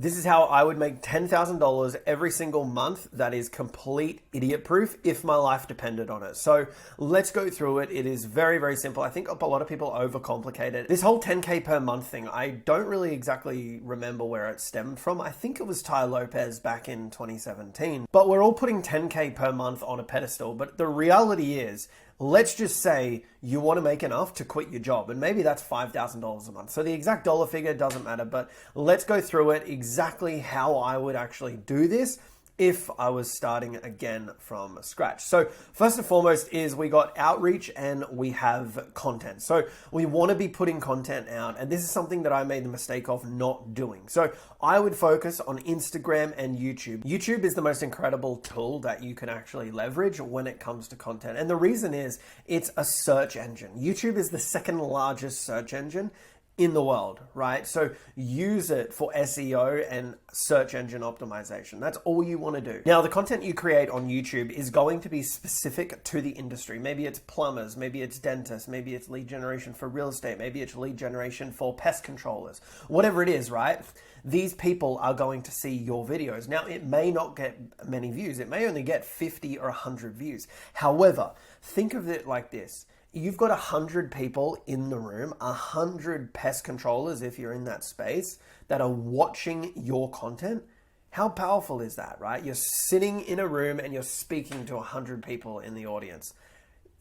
This is how I would make $10,000 every single month. That is complete idiot proof if my life depended on it. So let's go through it. It is very, very simple. I think a lot of people overcomplicate it. This whole 10K per month thing, I don't really exactly remember where it stemmed from. I think it was Tai Lopez back in 2017. But we're all putting 10K per month on a pedestal. But the reality is, let's just say you want to make enough to quit your job, and maybe that's $5,000 a month. So the exact dollar figure doesn't matter, but let's go through it exactly how I would actually do this if I was starting again from scratch. So first and foremost is we got outreach and we have content. So we want to be putting content out, and this is something that I made the mistake of not doing. So I would focus on Instagram and YouTube. YouTube is the most incredible tool that you can actually leverage when it comes to content. And the reason is it's a search engine. YouTube is the second largest search engine in the world, right? So use it for SEO and search engine optimization. That's all you want to do. Now, the content you create on YouTube is going to be specific to the industry. Maybe it's plumbers, maybe it's dentists, maybe it's lead generation for real estate, maybe it's lead generation for pest controllers, whatever it is, right? These people are going to see your videos. Now, it may not get many views. It may only get 50 or 100 views. However, think of it like this. You've got 100 people in the room, 100 pest controllers, if you're in that space, that are watching your content. How powerful is that, right? You're sitting in a room and you're speaking to 100 people in the audience.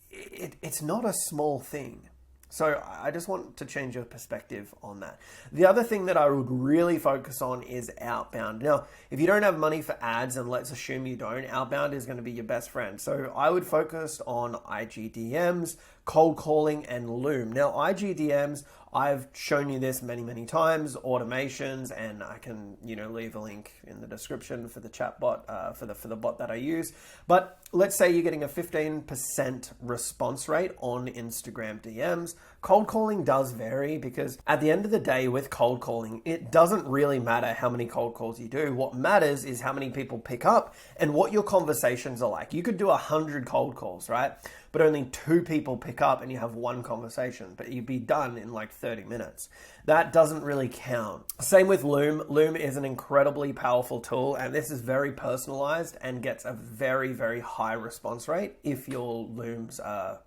It's not a small thing. So I just want to change your perspective on that. The other thing that I would really focus on is outbound. Now, if you don't have money for ads, and let's assume you don't, outbound is going to be your best friend. So I would focus on IG DMs, cold calling, and Loom. Now, IG DMs, I've shown you this many, many times, automations, and I can, leave a link in the description for the chat bot, for the bot that I use. But let's say you're getting a 15% response rate on Instagram DMs. Cold calling does vary because at the end of the day with cold calling, it doesn't really matter how many cold calls you do. What matters is how many people pick up and what your conversations are like. You could do 100 cold calls, right? But only 2 people pick up and you have 1 conversation, but you'd be done in like 30 minutes. That doesn't really count. Same with Loom. Loom is an incredibly powerful tool, and this is very personalized and gets a very, very high response rate if your Looms are,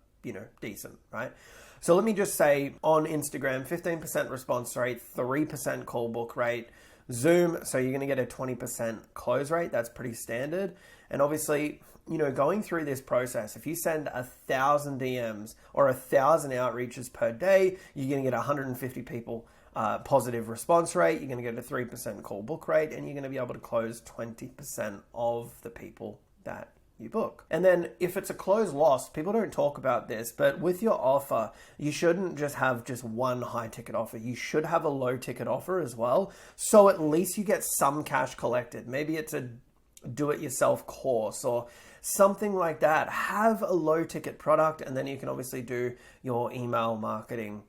decent, right? So let me just say on Instagram, 15% response rate, 3% call book rate. Zoom, so you're going to get a 20% close rate. That's pretty standard. And obviously, going through this process, if you send 1,000 DMs or 1,000 outreaches per day, you're going to get 150 people positive response rate. You're going to get a 3% call book rate, and you're going to be able to close 20% of the people that you book. And then if it's a close loss, people don't talk about this, but with your offer, you shouldn't just have just one high ticket offer. You should have a low ticket offer as well. So at least you get some cash collected. Maybe it's a do-it-yourself course or something like that. Have a low ticket product, and then you can obviously do your email marketing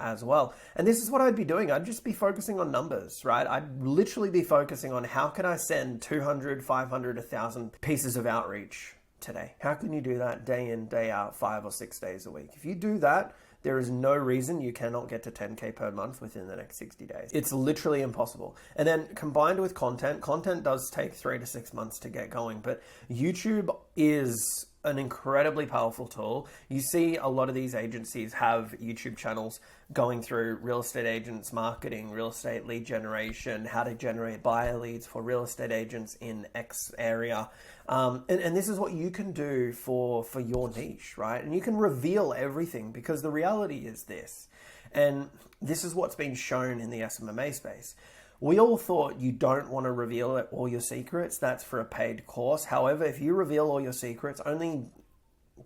as well. And this is what I'd be doing. I'd just be focusing on numbers, right? I'd literally be focusing on how can I send 200, 500, 1,000 pieces of outreach today? How can you do that day in, day out, 5 or 6 days a week? If you do that, there is no reason you cannot get to 10K per month within the next 60 days. It's literally impossible. And then combined with content does take 3 to 6 months to get going, but YouTube is an incredibly powerful tool. You see a lot of these agencies have YouTube channels going through real estate agents marketing, real estate lead generation, how to generate buyer leads for real estate agents in X area. And this is what you can do for your niche, right? And you can reveal everything because the reality is this. And this is what's been shown in the SMMA space. We all thought you don't want to reveal all your secrets. That's for a paid course. However, if you reveal all your secrets, only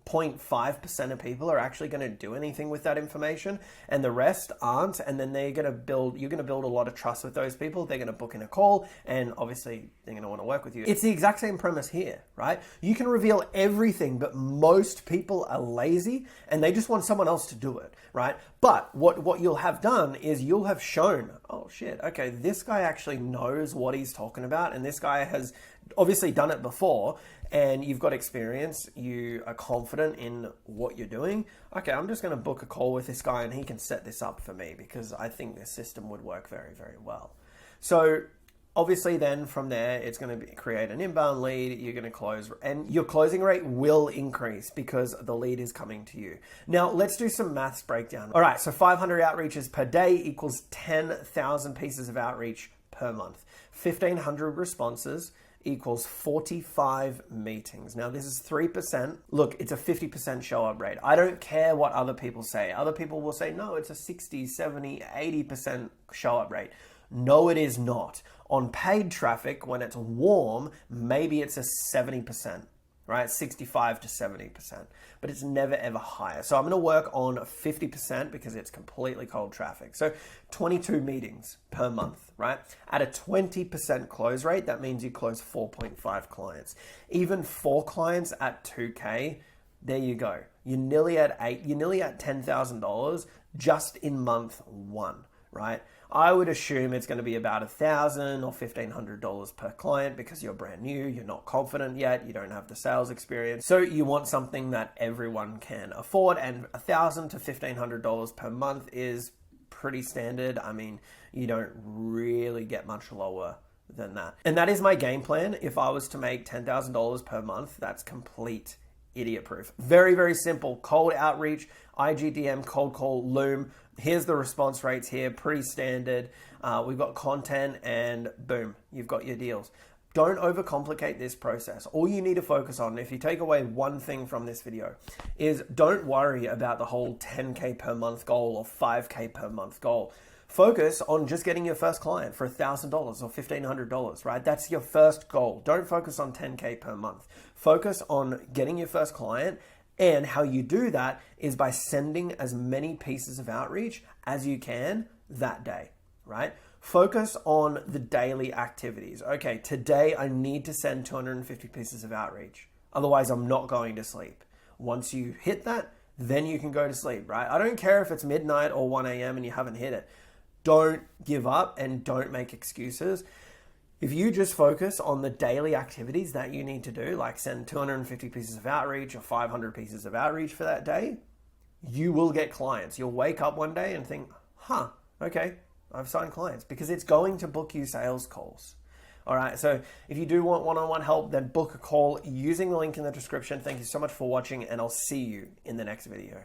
0.5% of people are actually going to do anything with that information, and the rest aren't. And then you're going to build a lot of trust with those people. They're going to book in a call, and obviously they're going to want to work with you. It's the exact same premise here, right? You can reveal everything, but most people are lazy and they just want someone else to do it, right? But what you'll have done is you'll have shown, oh shit, okay, this guy actually knows what he's talking about, and this guy has obviously done it before, and you've got experience, you are confident in what you're doing. Okay, I'm just going to book a call with this guy and he can set this up for me because I think this system would work very, very well. So Obviously, then from there, it's going to create an inbound lead. You're going to close, and your closing rate will increase because the lead is coming to you. Now, let's do some maths breakdown. All right, so 500 outreaches per day equals 10,000 pieces of outreach per month. 1,500 responses equals 45 meetings. Now, this is 3%. Look, it's a 50% show up rate. I don't care what other people say. Other people will say, no, it's a 60, 70, 80% show up rate. No, it is not. On paid traffic, when it's warm, maybe it's a 70%, right? 65 to 70%, but it's never ever higher. So I'm going to work on 50% because it's completely cold traffic. So 22 meetings per month, right? At a 20% close rate, that means you close 4.5 clients. Even 4 clients at 2K, there you go. You're nearly at $10,000 just in month 1, right? I would assume it's going to be about $1,000 or $1,500 per client because you're brand new, you're not confident yet, you don't have the sales experience. So you want something that everyone can afford, and $1,000 to $1,500 per month is pretty standard. I mean, you don't really get much lower than that. And that is my game plan. If I was to make $10,000 per month, that's complete idiot proof. Very, very simple. Cold outreach, IGDM, cold call, Loom. Here's the response rates here, pretty standard. We've got content and boom, you've got your deals. Don't overcomplicate this process. All you need to focus on, if you take away one thing from this video, is don't worry about the whole 10K per month goal or 5K per month goal. Focus on just getting your first client for $1,000 or $1,500, right? That's your first goal. Don't focus on 10K per month. Focus on getting your first client, and how you do that is by sending as many pieces of outreach as you can that day, right? Focus on the daily activities. Okay, today I need to send 250 pieces of outreach. Otherwise, I'm not going to sleep. Once you hit that, then you can go to sleep, right? I don't care if it's midnight or 1 a.m. and you haven't hit it. Don't give up and don't make excuses. If you just focus on the daily activities that you need to do, like send 250 pieces of outreach or 500 pieces of outreach for that day, you will get clients. You'll wake up one day and think, okay, I've signed clients, because it's going to book you sales calls. All right, so if you do want one-on-one help, then book a call using the link in the description. Thank you so much for watching, and I'll see you in the next video.